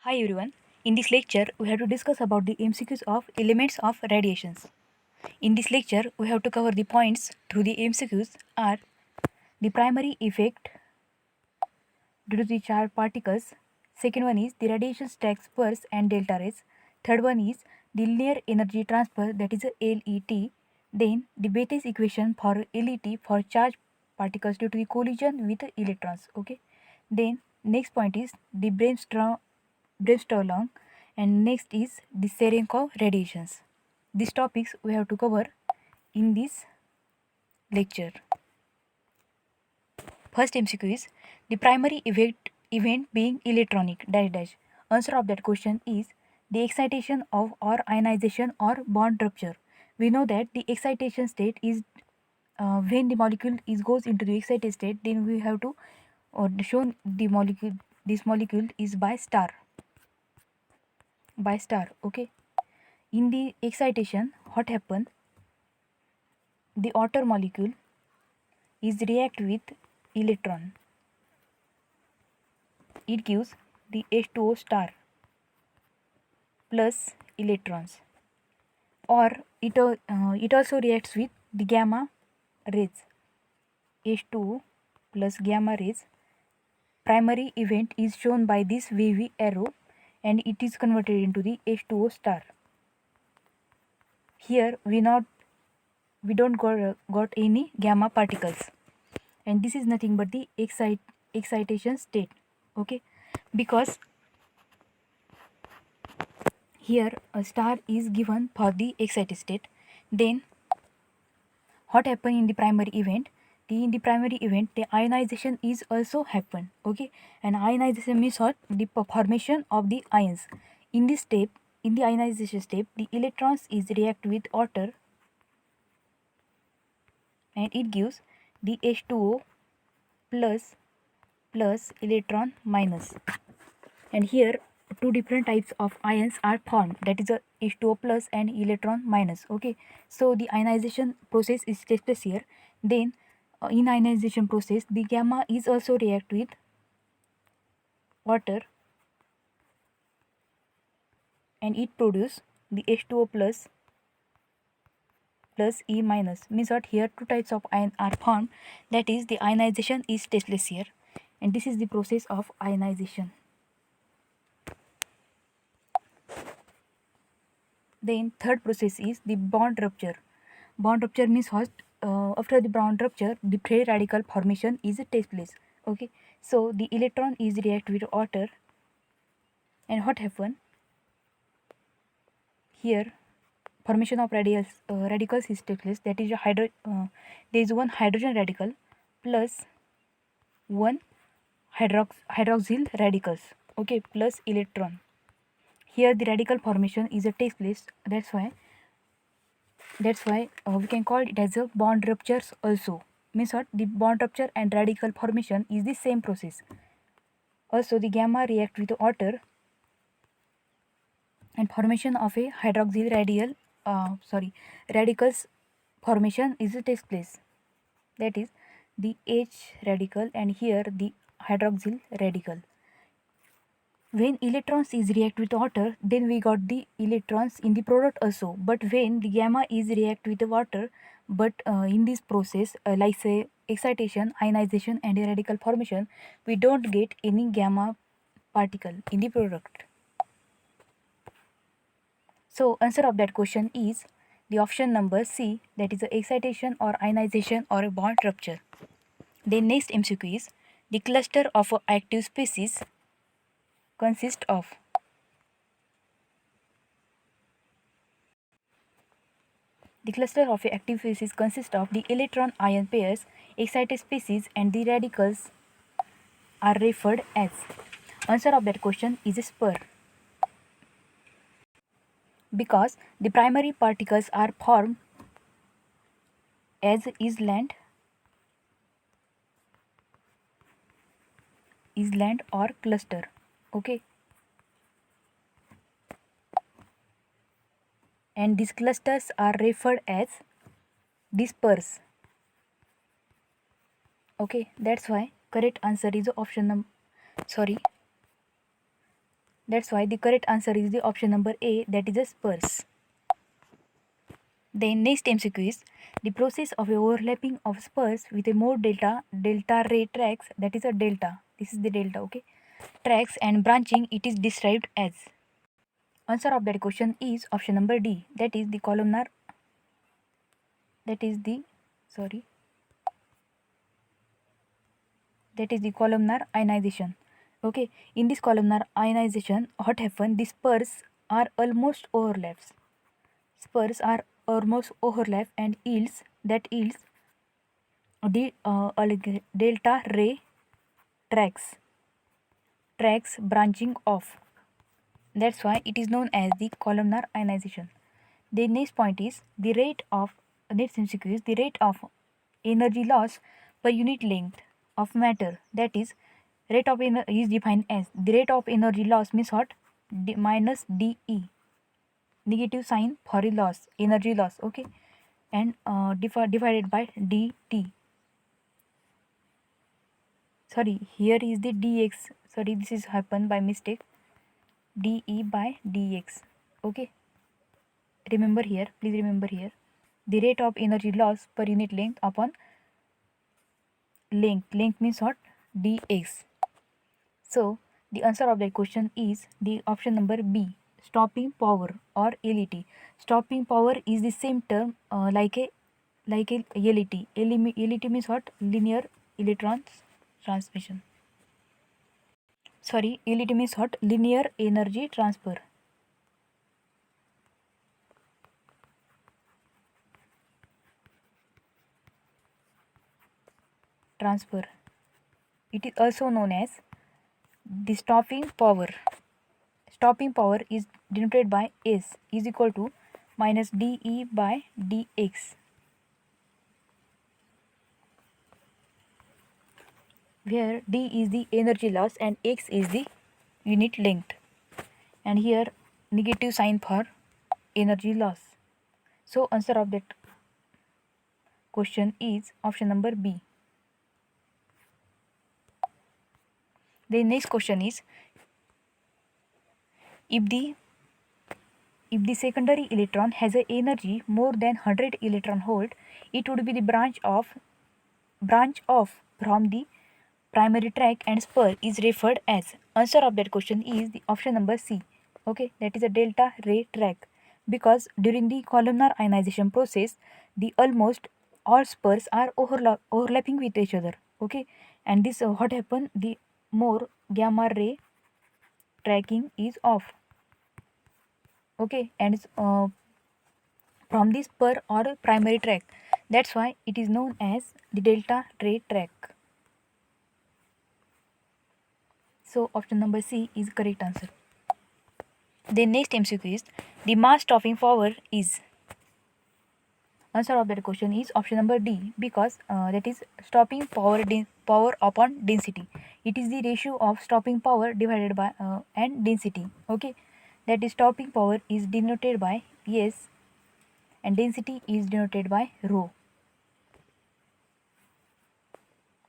Hi everyone. In this lecture, we have to discuss about the MCQs of elements of radiations. In this lecture, we have to cover the points through the MCQs are the primary effect due to the charged particles. Second one is the radiation stacks pulse and delta rays. Third one is the linear energy transfer, that is a LET. Then the Bethes equation for LET for charged particles due to the collision with electrons. Okay. Then next point is the brainstorm, and next is the Cherenkov radiations. These topics we have to cover in this lecture. First MCQ is the primary event being electronic dash dash. Answer of that question is the excitation of or ionization or bond rupture. We know that the excitation state is when the molecule goes into the excited state, then we have to show the molecule. This molecule is by star. Okay. In the excitation, what happens? The outer molecule is react with electron. It gives the H2O star plus electrons, or it also reacts with the gamma rays. H2O plus gamma rays. Primary event is shown by this wavy arrow, and it is converted into the H2O star. Here we don't got any gamma particles, and this is nothing but the excitation state. Okay, because here a star is given for the excited state. Then what happened in the primary event? In the primary event, the ionization is also happen. Okay, and ionization means what? The formation of the ions. In this step, in the ionization step, the electrons is react with water, and it gives the H2O plus electron minus. And here two different types of ions are formed, that is a H2O plus and electron minus. Okay, so the ionization process is takes place here. Then in ionization process, the gamma is also react with water, and it produce the H2O plus E minus. Means what? Here two types of ion are formed, that is the ionization is takes place here, and this is the process of ionization. Then third process is the bond rupture. Bond rupture means what? After the bond rupture, the free radical formation is takes place. Okay, so the electron is react with water, and what happen? Here formation of radicals is takes place. That is there is one hydrogen radical plus one hydroxyl radicals. Okay, plus electron. Here the radical formation is a takes place. That's why we can call it as a bond ruptures also. Means what? The bond rupture and radical formation is the same process. Also the gamma react with water, and formation of a hydroxyl radicals formation is takes place. That is the H radical, and here the hydroxyl radical. When electrons is react with water, then we got the electrons in the product also. But when the gamma is react with the water, but in this process, like say excitation, ionization, and radical formation, we don't get any gamma particle in the product. So answer of that question is the option number C, that is the excitation or ionization or a bond rupture. Then next MCQ is the cluster of active species consist of. The cluster of active species consists of the electron-ion pairs. Excited species and the radicals are referred as. Answer of that question is a spur. Because the primary particles are formed as island or cluster. Okay. And these clusters are referred as disperse. Okay, that's why correct answer is option number That's why the correct answer is the option number A, that is a spurs. Then next MCQ is the process of a overlapping of spurs with a more delta ray tracks, that is a delta. This is the delta, okay. Tracks and branching, it is described as. Answer of that question is option number D, that is the columnar. That is the columnar ionization. Okay, in this columnar ionization, what happens? The spurs are almost overlaps. Spurs are almost overlap and yields the delta ray tracks branching off. That's why it is known as the columnar ionization. The next point is the rate of energy loss per unit length of matter. That is, rate of energy is defined as the rate of energy loss means what? Minus dE, negative sign for the loss, energy loss, okay, and divided by dt. Sorry, here is the dx. Sorry, this is happened by mistake. dE by dx. Okay. Remember here, please remember here, the rate of energy loss per unit length upon length. Length means what? dx. So the answer of that question is the option number B, stopping power or LET. Stopping power is the same term like a LET. LET means what? Linear electron transmission. Sorry, LET means what? Linear energy transfer. It is also known as the stopping power. Stopping power is denoted by S is equal to minus dE by dx, where d is the energy loss and x is the unit length, and here negative sign for energy loss. So answer of that question is option number B. The next question is, if the secondary electron has a energy more than 100 electron volt, it would be the branch off from the primary track and spur is referred as. Answer of that question is the option number C. Okay, that is a delta ray track, because during the columnar ionization process, the almost all spurs are overlapping with each other. Okay, and this what happen? The more gamma ray tracking is off. Okay, and from the spur or primary track. That's why it is known as the delta ray track. So option number C is correct answer. The next MCQ is the mass stopping power is. Answer of that question is option number D, because that is stopping power upon density. It is the ratio of stopping power divided by and density. Okay, that is stopping power is denoted by S and density is denoted by rho.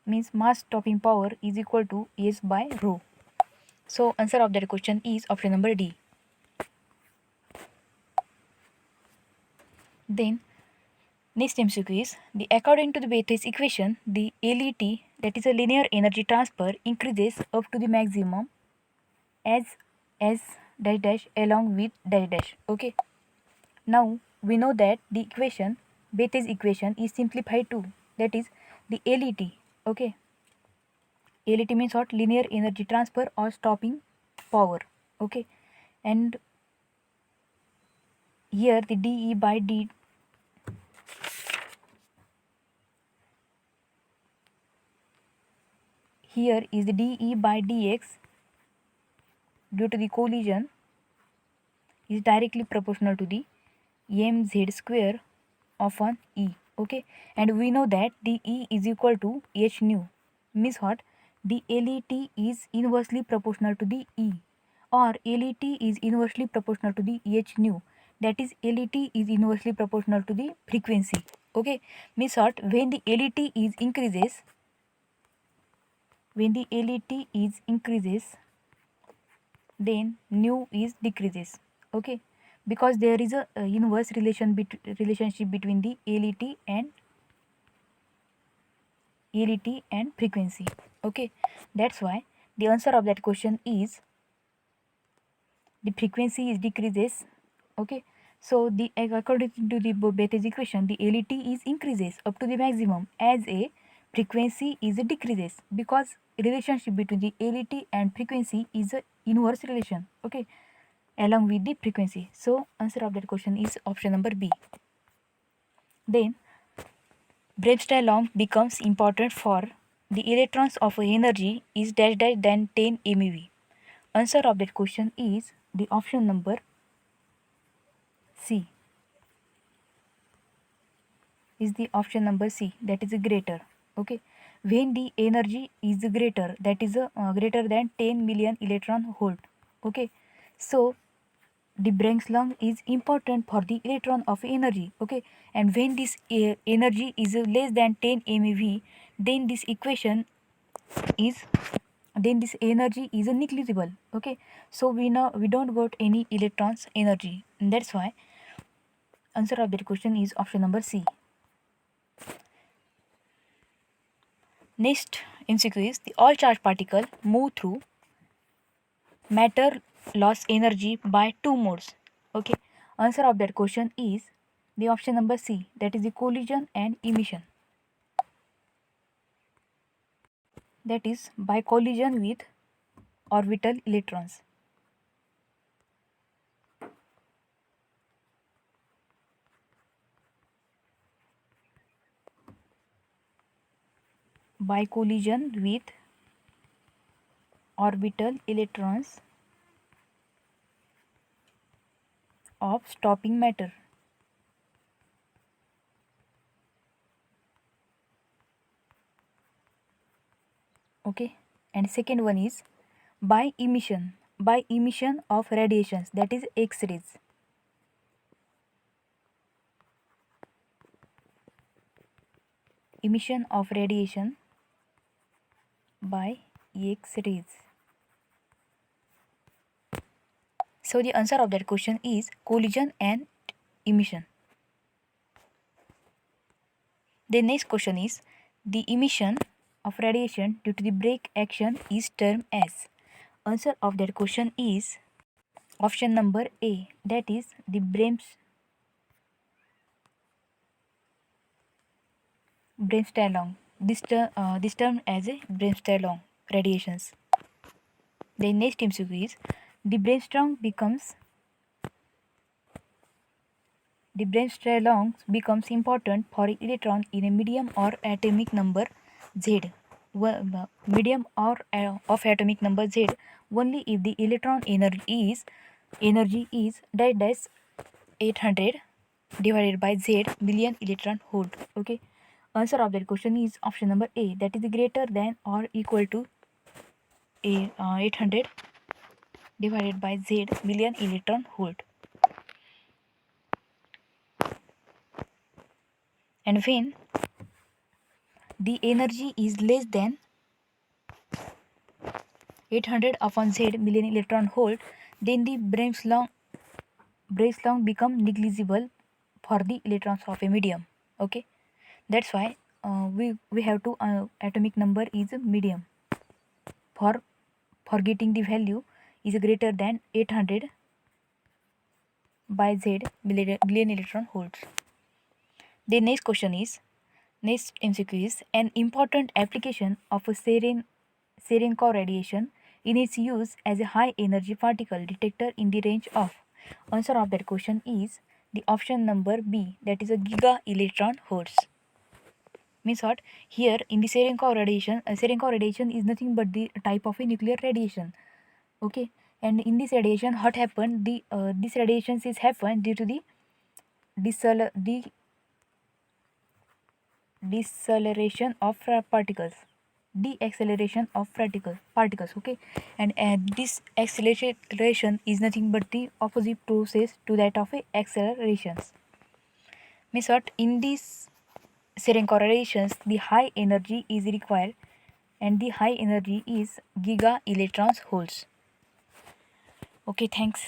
Means mass stopping power is equal to S by rho. So answer of that question is option number D. Then next MCQ is the according to the Bethes equation, the LET, that is a linear energy transfer, increases up to the maximum as dash dash along with dash dash. Okay. Now we know that the equation, Bethes equation, is simplified to, that is the LET. Okay. LET means what? Linear energy transfer or stopping power. Okay. And here the dE by d here is the dE by dx due to the collision is directly proportional to the mz square upon E. Okay, and we know that the E is equal to h nu. Means what? The LET is inversely proportional to the E, or LET is inversely proportional to the h nu. That is, LET is inversely proportional to the frequency. Okay, means what? When the LET is increases, then nu is decreases. Okay, because there is a inverse relationship between the LET and frequency. Okay, that's why the answer of that question is the frequency is decreases. Okay, so the according to the Bethes equation, the LET is increases up to the maximum as a frequency is a decreases, because relationship between the LET and frequency is a inverse relation. Okay, along with the frequency. So answer of that question is option number B. Then Bremsstrahlung long becomes important for the electrons of energy is dash dash than 10 MeV. Answer of that question is the option number C. Is the option number C, that is greater. Okay, when the energy is greater, that is greater than 10 million electron volt. Okay, so the Bremsstrahlung is important for the electron of energy. Okay, and when this energy is less than 10 MeV, then this equation is this energy is negligible. Okay, so we don't got any electrons energy, and that's why answer of that question is option number C. Next MCQ is the all charged particle move through matter loss energy by two modes. Okay, answer of that question is the option number C, that is the collision and emission. That is by collision with orbital electrons. By collision with orbital electrons of stopping matter. Okay, and second one is by emission of radiations, that is X-rays. Emission of radiation by X-rays. So the answer of that question is collision and emission. The next question is the emission of radiation due to the break action is termed as. Answer of that question is option number A, that is the Bremsstrahlung. This term as a Bremsstrahlung radiations. The next MCQ is the Bremsstrahlung becomes important for electron in a medium or atomic number Z. Medium or of atomic number Z only if the electron energy is dash 800 divided by Z million electron volt. Okay, answer of that question is option number A, that is greater than or equal to 800 divided by Z million electron volt. And when the energy is less than 800 upon Z million electron volt, then the Bremsstrahlung become negligible for the electrons of a medium. Okay, that's why we have to atomic number is a medium for getting the value is greater than 800 by Z million electron volts. The next question is, next MCQ is an important application of a Cherenkov radiation in its use as a high energy particle detector in the range of. Answer of that question is the option number B, that is a giga electron volts. Means what? Here in the Cherenkov radiation is nothing but the type of a nuclear radiation. Okay, and in this radiation, what happened? This radiation is happened due to the deceleration of particles, deacceleration of particles. Okay, and this acceleration is nothing but the opposite process to that of a accelerations. Means what? In these Cherenkov radiations, the high energy is required, and the high energy is giga electrons volts. Okay, thanks.